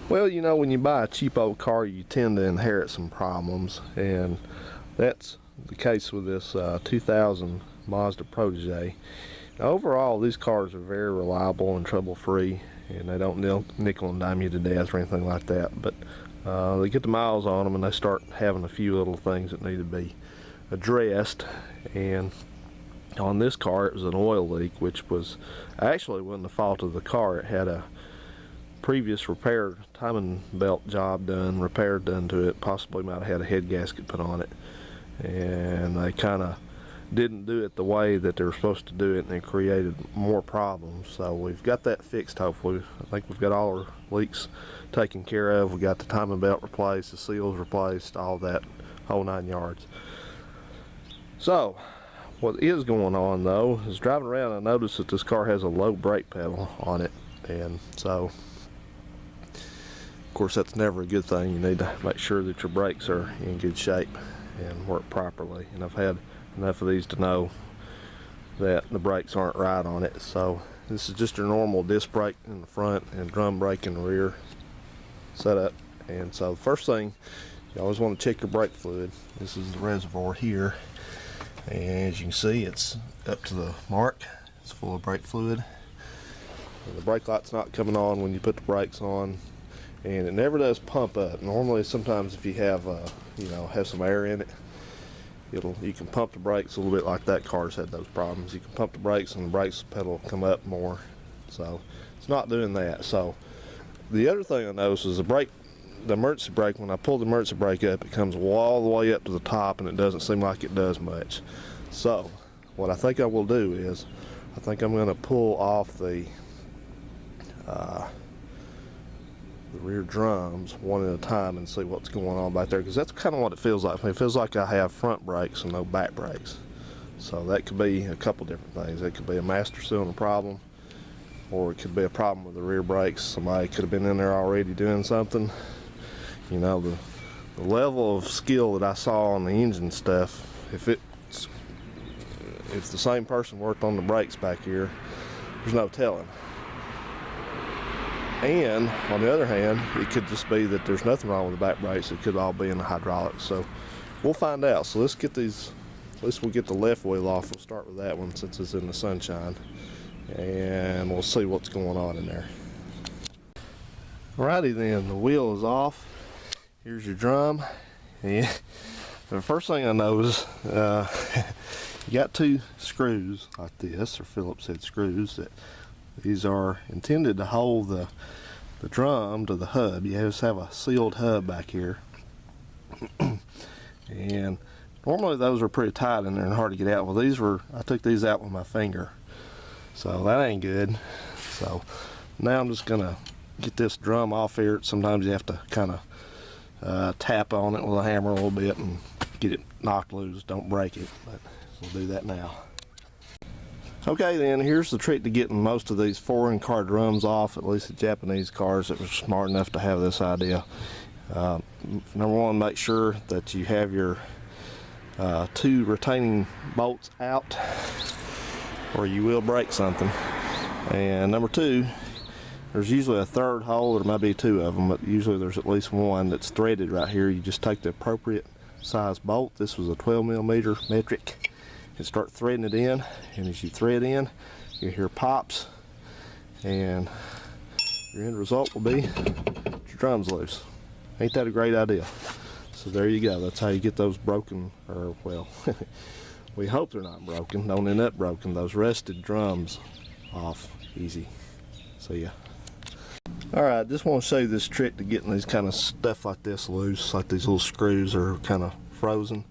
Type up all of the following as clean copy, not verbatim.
Well, you know, when you buy a cheap old car, you tend to inherit some problems, and that's the case with this 2000 Mazda Protege. Now, overall, these cars are very reliable and trouble-free, and they don't nickel and dime you to death or anything like that, but they get the miles on them and they start having a few little things that need to be addressed. And on this car, it was an oil leak, which was actually wasn't the fault of the car. It had a previous repair timing belt job done, repair done to it. Possibly might have had a head gasket put on it, and they kind of didn't do it the way that they were supposed to do it, and it created more problems. So we've got that fixed, hopefully. I think we've got all our leaks taken care of. We got the timing belt replaced, the seals replaced, all that whole 9 yards. So what is going on though is, driving around, I noticed that this car has a low brake pedal on it, and so of course that's never a good thing. You need to make sure that your brakes are in good shape and work properly, and I've had enough of these to know that the brakes aren't right on it. So this is just your normal disc brake in the front and drum brake in the rear setup. And so the first thing, you always want to check your brake fluid. This is the reservoir here, and as you can see, it's up to the mark. It's full of brake fluid, and the brake light's not coming on when you put the brakes on, and it never does pump up. Normally, sometimes if you have have some air in it, you can pump the brakes a little bit, like that car's had those problems. You can pump the brakes and the brakes pedal will come up more. So it's not doing that. So the other thing I noticed is the emergency brake, when I pull the emergency brake up, it comes all the way up to the top, and it doesn't seem like it does much. So what I think I will do is, I think I'm going to pull off the rear drums one at a time and see what's going on back there, because that's kind of what it feels like. It feels like I have front brakes and no back brakes. So that could be a couple different things. It could be a master cylinder problem, or it could be a problem with the rear brakes. Somebody could have been in there already doing something. You know, the level of skill that I saw on the engine stuff, if the same person worked on the brakes back here, there's no telling. And on the other hand, it could just be that there's nothing wrong with the back brakes. It could all be in the hydraulics. So we'll find out. So let's get these, at least we'll get the left wheel off. We'll start with that one since it's in the sunshine, and we'll see what's going on in there. Alrighty then, the wheel is off. Here's your drum. And the first thing I noticed, you got two screws like this, or Phillips head screws, that these are intended to hold the drum to the hub. You just have a sealed hub back here. And normally those are pretty tight in there and hard to get out. Well, I took these out with my finger, so that ain't good. So now I'm just gonna get this drum off here. Sometimes you have to kind of tap on it with a hammer a little bit and get it knocked loose. Don't break it, but we'll do that now. Okay then, here's the trick to getting most of these foreign car drums off, at least the Japanese cars that were smart enough to have this idea. Number one, make sure that you have your two retaining bolts out, or you will break something. And number two, there's usually a third hole, there might be two of them, but usually there's at least one that's threaded right here. You just take the appropriate size bolt. This was a 12mm metric. And start threading it in, and as you thread in, you hear pops, and your end result will be your drum's loose. Ain't that a great idea? So there you go. That's how you get those broken, or well, we hope they're not broken. Don't end up broken. Those rusted drums off easy. See ya. Alright, just want to show you this trick to getting these kind of stuff like this loose, like these little screws are kind of frozen.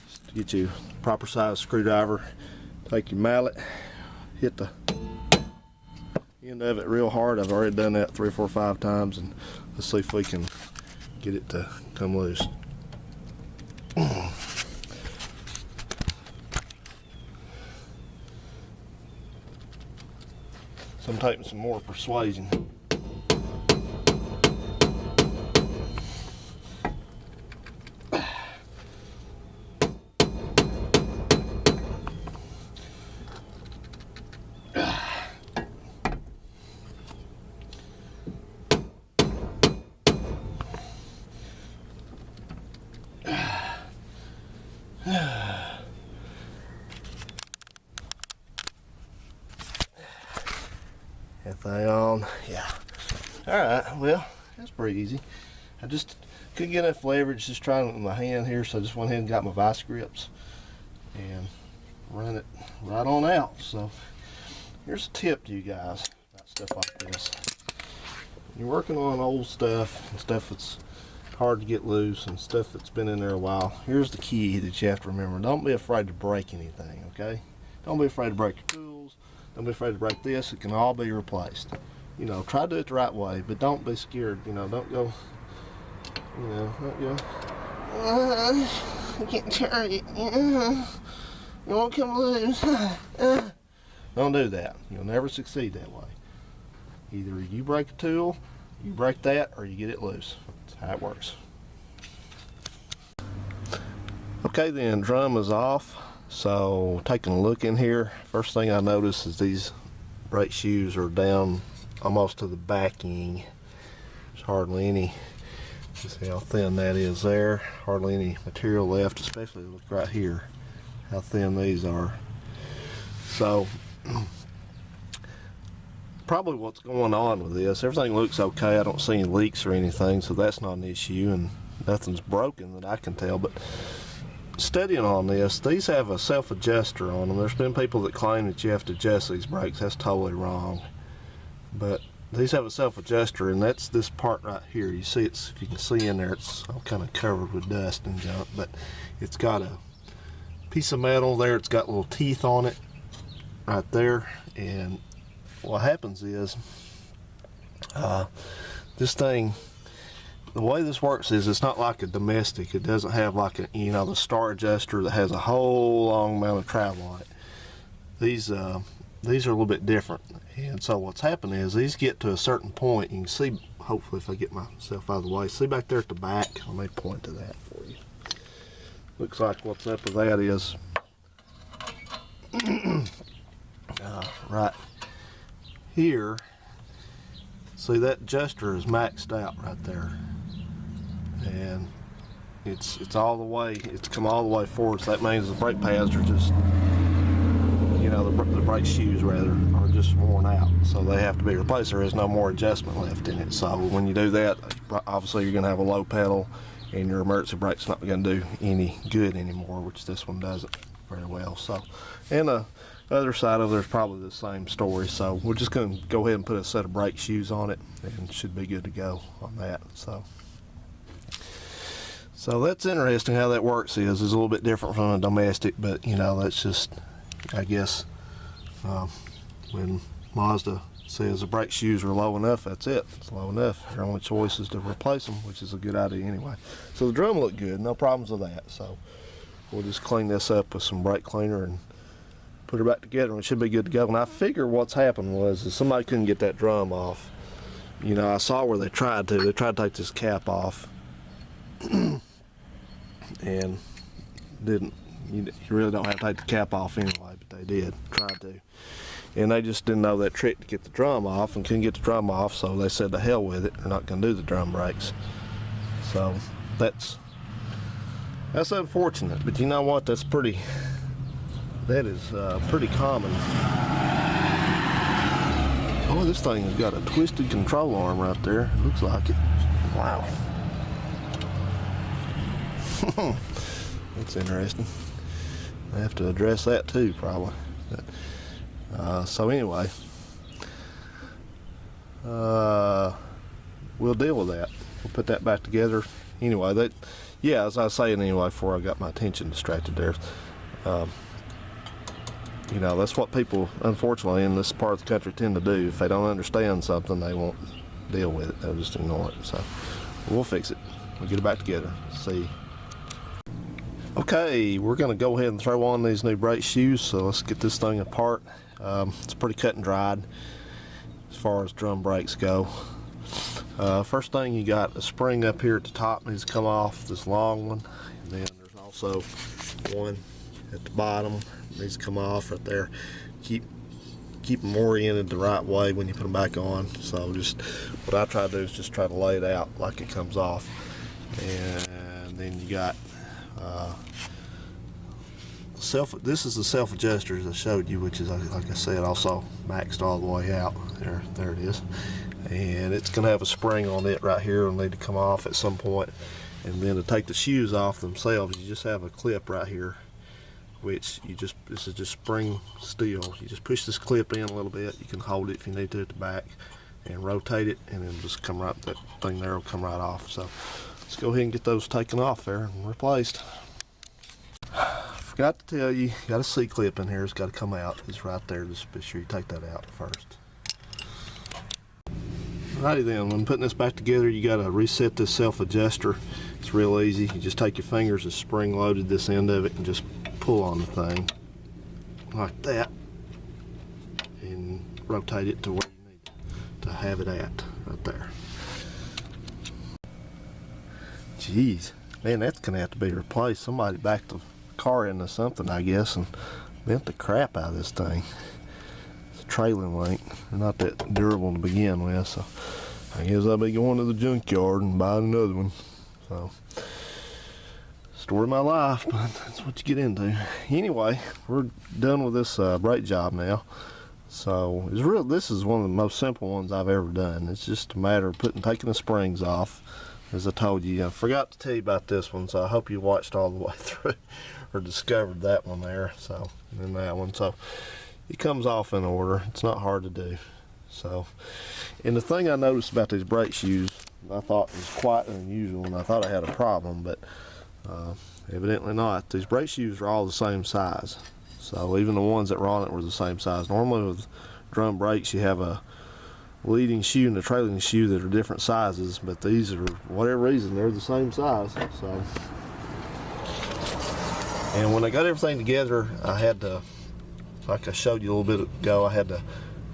Just to get you a proper size screwdriver, take your mallet, hit the end of it real hard. I've already done that 3, 4, 5 times, and let's see if we can get it to come loose. So I'm taking some more persuasion. everything on. Yeah. Alright, well, that's pretty easy. I just couldn't get enough leverage just trying it with my hand here, so I just went ahead and got my vice grips and run it right on out. So here's a tip to you guys about stuff like this. When you're working on old stuff and stuff that's hard to get loose and stuff that's been in there a while, here's the key that you have to remember. Don't be afraid to break anything, okay? Don't be afraid to break your tools. Don't be afraid to break this. It can all be replaced. You know, try to do it the right way, but don't be scared. You know, don't go, don't go, I can't turn it. It won't come loose. Don't do that. You'll never succeed that way. Either you break a tool, you break that, or you get it loose. That's how it works. Okay, then drum is off. So taking a look in here, first thing I notice is these brake shoes are down almost to the backing. There's hardly any. You see how thin that is there. Hardly any material left, especially look right here how thin these are. So probably what's going on with this, everything looks okay. I don't see any leaks or anything, so that's not an issue, and nothing's broken that I can tell. But studying on this, these have a self-adjuster on them. There's been people that claim that you have to adjust these brakes. That's totally wrong. But these have a self-adjuster, and that's this part right here. You see, it's, if you can see in there, it's all kind of covered with dust and junk, but it's got a piece of metal there. It's got little teeth on it right there, and what happens is this thing, the way this works is it's not like a domestic. It doesn't have like a, the star adjuster that has a whole long amount of travel on it. These are a little bit different, and so what's happened is these get to a certain point. You can see, hopefully if I get myself out of the way, see back there at the back. Let me point to that for you. Looks like what's up with that is right here. See, that adjuster is maxed out right there, and it's all the way, it's come all the way forward. So that means the brake pads are just, the brake shoes rather are just worn out, so they have to be replaced. There is no more adjustment left in it. So when you do that, obviously you're going to have a low pedal, and your emergency brake's not going to do any good anymore, which this one doesn't very well. So, and the other side of there's probably the same story. So we're just going to go ahead and put a set of brake shoes on it, and should be good to go on that. So that's interesting how that works. Is a little bit different from a domestic, but that's just, I guess, when Mazda says the brake shoes are low enough, that's it. It's low enough. Your only choice is to replace them, which is a good idea anyway. So the drum looked good, no problems with that. So we'll just clean this up with some brake cleaner and put her back together, and it should be good to go. And I figure what's happened was is somebody couldn't get that drum off. I saw where they tried to. They tried to take this cap off and didn't. You really don't have to take the cap off anyway, but they did, tried to. And they just didn't know that trick to get the drum off, and couldn't get the drum off, so they said to hell with it, they're not going to do the drum brakes. So that's unfortunate, but you know what, that is pretty common. Oh, this thing has got a twisted control arm right there. Looks like it. Wow. That's interesting. I have to address that too, probably. But, so anyway, we'll deal with that. We'll put that back together. Anyway, as I was saying anyway, before I got my attention distracted there, that's what people, unfortunately, in this part of the country tend to do. If they don't understand something, they won't deal with it. They'll just ignore it. So we'll fix it. We'll get it back together. See. Okay, we're going to go ahead and throw on these new brake shoes, so let's get this thing apart. It's pretty cut and dried as far as drum brakes go. First thing, you got a spring up here at the top, needs to come off, this long one, and then there's also one at the bottom, needs to come off right there. Keep them oriented the right way when you put them back on. So just what I try to do is just try to lay it out like it comes off, and then you got this is the self adjuster as I showed you, which is, like I said, also maxed all the way out. There it is. And it's gonna have a spring on it right here. It'll need to come off at some point. And then to take the shoes off themselves, you just have a clip right here, which this is just spring steel. You just push this clip in a little bit. You can hold it if you need to at the back and rotate it, and it'll just come right, that thing there will come right off. So let's go ahead and get those taken off there and replaced. Forgot to tell you, got a C-clip in here. It's got to come out. It's right there. Just be sure you take that out first. Alrighty then, when putting this back together, you got to reset this self-adjuster. It's real easy. You just take your fingers and spring-loaded this end of it and just pull on the thing like that and rotate it to where you need to have it at, right there. Jeez, man, that's gonna have to be replaced. Somebody backed the car into something, I guess, and bent the crap out of this thing. It's a trailing link. They're not that durable to begin with, so I guess I'll be going to the junkyard and buying another one. So, story of my life, but that's what you get into. Anyway, we're done with this brake job now. So this is one of the most simple ones I've ever done. It's just a matter of taking the springs off. As I told you, I forgot to tell you about this one, so I hope you watched all the way through or discovered that one there. So, and then that one. So it comes off in order. It's not hard to do. So, and the thing I noticed about these brake shoes, I thought was quite unusual, and I thought I had a problem, but evidently not. These brake shoes are all the same size. So even the ones that were on it were the same size. Normally with drum brakes you have a leading shoe and a trailing shoe that are different sizes, but these are, for whatever reason, they're the same size. So, and when I got everything together, I had to, like I showed you a little bit ago, I had to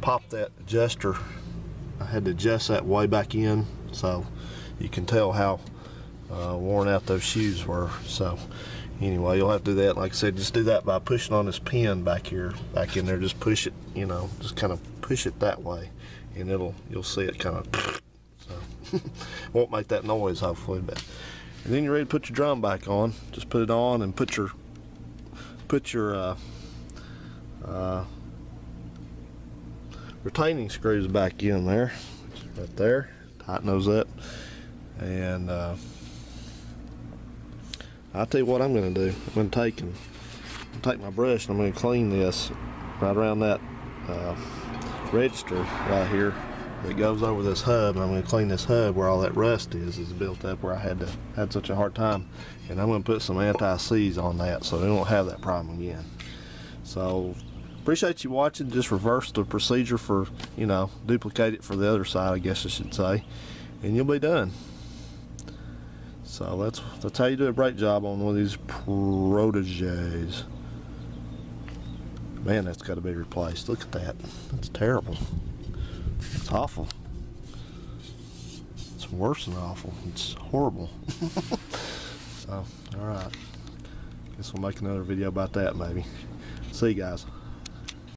pop that adjuster. I had to adjust that way back in, so you can tell how worn out those shoes were. So anyway, you'll have to do that. Like I said, just do that by pushing on this pin back here, back in there. Just push it, you know, just kind of push it that way, and you'll see it kind of, so won't make that noise hopefully. But and then you're ready to put your drum back on. Just put it on and put your retaining screws back in there, right there. Tighten those up, and I'll tell you what I'm going to do. I'm going to take my brush and I'm going to clean this right around that register right here that goes over this hub, and I'm going to clean this hub where all that rust is built up, where I had such a hard time, and I'm going to put some anti-seize on that so they won't have that problem again. So appreciate you watching. Just reverse the procedure for, you know, duplicate it for the other side, I guess I should say, and you'll be done. So that's how you do a brake job on one of these Proteges. Man, that's got to be replaced. Look at that. That's terrible. It's awful. It's worse than awful. It's horrible. So, alright. Guess we'll make another video about that maybe. See you guys.